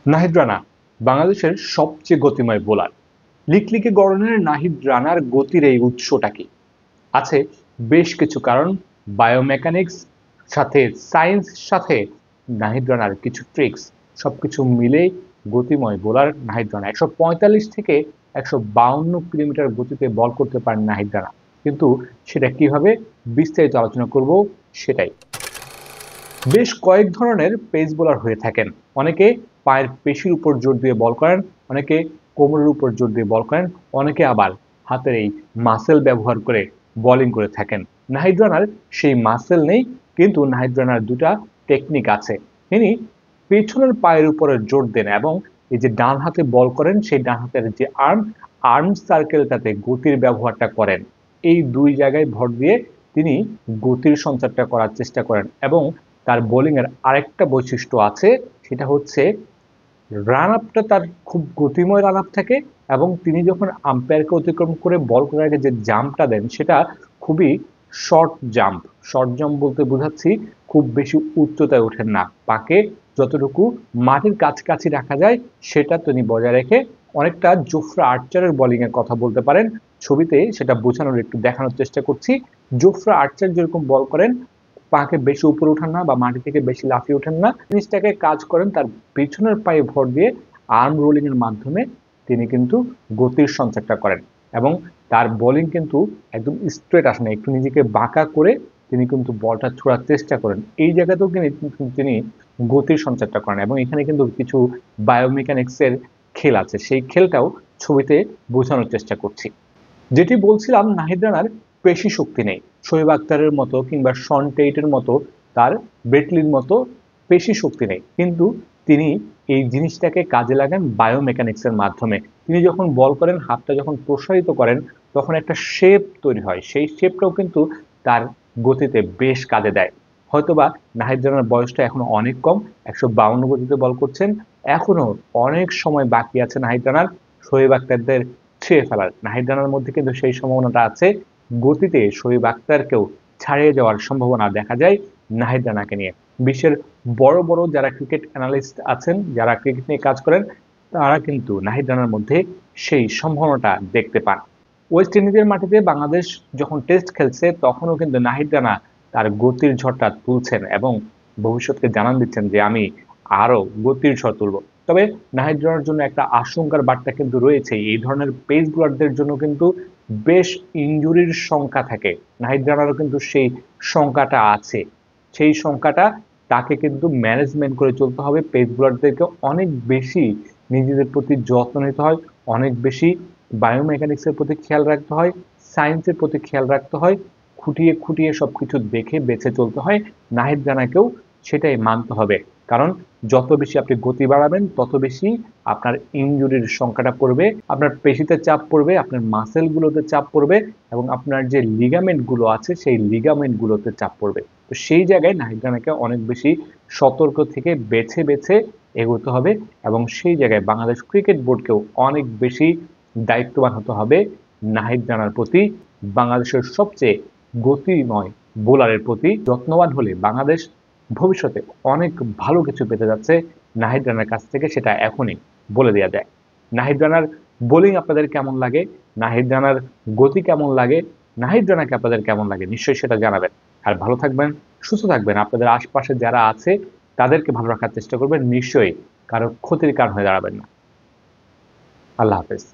নাহিদ রানা বাংলাদেশের সবচেয়ে গতিময় বোলার। লিকলিকে গড়নের নাহিদ রানার গতির এই উৎসটা কি? আছে বেশ কিছু কারণ। বায়োমেকানিক্স সাথে সায়েন্স সাথে নাহিদ রানার কিছু ট্রিক্স সবকিছু মিলেই গতিময় বোলার নাহিদ রানা। 145 থেকে 152 কিলোমিটার গতিতে বল করতে পারেন নাহিদ রানা, কিন্তু সেটা কিভাবে বিস্তারিত আলোচনা করব সেটাই। বেশ কয়েক ধরনের পেস বোলার হয়ে থাকেন। অনেকে পায়ের পেশির উপর জোর দিয়ে বল করেন, অনেকে কোমরের উপর জোর দিয়ে বল করেন, অনেকে আবার হাতের এই মাসেল ব্যবহার করে বোলিং করে থাকেন। নাহিদ রানার সেই মাসেল নেই, কিন্তু নাহিদ রানার দুটা টেকনিক আছে। তিনি পেছনের পায়ের উপরে জোর দেন এবং এই যে ডান হাতে বল করেন, সেই ডান হাতের যে আর্ম সার্কেলটাতে গতির ব্যবহারটা করেন। এই দুই জায়গায় ভর দিয়ে তিনি গতির সঞ্চারটা করার চেষ্টা করেন। এবং তার বোলিং এর আরেকটা বৈশিষ্ট্য আছে, সেটা হচ্ছে রান আপটা তার খুব গতিময় রান আপ থাকে, এবং তিনি যখন আম্পায়ারকে অতিক্রম করে বল করার আগে যে জাম্পটা দেন সেটা খুবই শর্ট জাম্প। শর্ট জাম্প বলতে বোঝাচ্ছি খুব বেশি উচ্চতায় ওঠেন না, পাকে যতটুকু মাটির কাছাকাছি রাখা যায় সেটা তিনি বজায় রেখে অনেকটা জোফরা আর্চারের বোলিং এর কথা বলতে পারেন। ছবিতে সেটা বোঝানোর একটু দেখানোর চেষ্টা করছি। জোফরা আর্চার যেরকম বল করেন, পাকে বেশি উপরে ওঠেন না বা মাটি থেকে বেশি লাফিয়ে ওঠেন না, জিনিসটাকে কাজ করেন তার পেছনের পায়ে ভর দিয়ে আর্ম রোলিং এর মাধ্যমে তিনি কিন্তু গতির সঞ্চারটা করেন। এবং তার বোলিং কিন্তু একদম স্ট্রেট আসে না, একটু নিজেকে বাঁকা করে তিনি কিন্তু বলটা ছোড়ার চেষ্টা করেন। এই জায়গাতেও তিনি গতির সঞ্চারটা করেন, এবং এখানে কিন্তু কিছু বায়োমেকানিক্স এর খেল আছে, সেই খেলটাও ছবিতে বোঝানোর চেষ্টা করছি। যেটি বলছিলাম, নাহিদ রানার পেশি শক্তি নেই। শোয়েব আক্তারের মতো কিংবা শন টেইটের মতো, তার ব্রেটলির মতো পেশি শক্তি নেই, কিন্তু তিনি এই জিনিসটাকে কাজে লাগান বায়োমেকানিক্সের মাধ্যমে। তিনি যখন বল করেন, হাতটা যখন প্রসারিত করেন, তখন একটা শেপ তৈরি হয়, সেই শেপটাও কিন্তু তার গতিতে বেশ কাজে দেয়। হয়তোবা নাহিদ রানার বয়সটা এখনো অনেক কম, 152 গতিতে বল করছেন, এখনো অনেক সময় বাকি আছে নাহিদ রানার শোয়েব আক্তারদের ছুঁয়ে ফেলার। নাহিদ রানার মধ্যে কিন্তু সেই সম্ভাবনাটা আছে। গতিতে শোয়েব আক্তারকেও ছাড়িয়ে যাওয়ার সম্ভাবনা দেখা যায় নাহিদ রানাকে নিয়ে। বিশ্বের বড় বড় যারা ক্রিকেট অ্যানালিস্ট আছেন, যারা ক্রিকেট নিয়ে কাজ করেন, তারা কিন্তু নাহিদ রানার মধ্যে সেই সম্ভাবনাটা দেখতে পান। ওয়েস্ট ইন্ডিজের মাটিতে বাংলাদেশ যখন টেস্ট খেলছে, তখনও কিন্তু নাহিদ রানা তার গতির ঝড়টা তুলছেন এবং ভবিষ্যৎকে জানান দিচ্ছেন যে আমি আরো গতির ঝড় তুলব। তবে নাহিদ রানার জন্য একটা আশঙ্কার বার্তা কিন্তু রয়েছে। এই ধরনের পেস বোলারদের জন্য কিন্তু বেশ ইনজুরির সংখ্যা থাকে। নাহিদ রানারও কিন্তু সেই সংখ্যাটা আছে। সেই সংখ্যাটা তাকে কিন্তু ম্যানেজমেন্ট করে চলতে হবে। পেস বোলারদেরকে অনেক বেশি নিজেদের প্রতি যত্ন নিতে হয়, অনেক বেশি বায়োমেকানিক্সের প্রতি খেয়াল রাখতে হয়, সায়েন্সের প্রতি খেয়াল রাখতে হয়, খুঁটিয়ে খুঁটিয়ে সবকিছু দেখে বেছে চলতে হয়। নাহিদ রানাকেও সেটাই মানতে হবে, কারণ যত বেশি আপনি গতি বাড়াবেন, তত বেশি আপনার ইনজুরির সংখ্যাটা পড়বে, আপনার পেশিতে চাপ পড়বে, আপনার মাসেলগুলোতে চাপ পড়বে, এবং আপনার যে লিগামেন্টগুলো আছে সেই লিগামেন্টগুলোতে চাপ পড়বে। তো সেই জায়গায় নাহিদ রানাকে অনেক বেশি সতর্ক থেকে বেছে বেছে এগোতে হবে, এবং সেই জায়গায় বাংলাদেশ ক্রিকেট বোর্ডকেও অনেক বেশি দায়িত্ববান হতে হবে নাহিদ রানার প্রতি। বাংলাদেশের সবচেয়ে গতিময় বোলারের প্রতি যত্নবান হলে বাংলাদেশ ভবিষ্যতে অনেক ভালো কিছু পেতে যাচ্ছে নাহিদ রানার কাছ থেকে, সেটা এখনই বলে দেওয়া যায়। নাহিদ রানার বোলিং আপনাদের কেমন লাগে? নাহিদ রানার গতি কেমন লাগে? নাহিদ রানাকে আপনাদের কেমন লাগে? নিশ্চয়ই সেটা জানাবেন। আর ভালো থাকবেন, সুস্থ থাকবেন। আপনাদের আশপাশে যারা আছে তাদেরকে ভালো রাখার চেষ্টা করবেন, নিশ্চয়ই কারো ক্ষতির কারণ হয়ে দাঁড়াবেন না। আল্লাহ হাফেজ।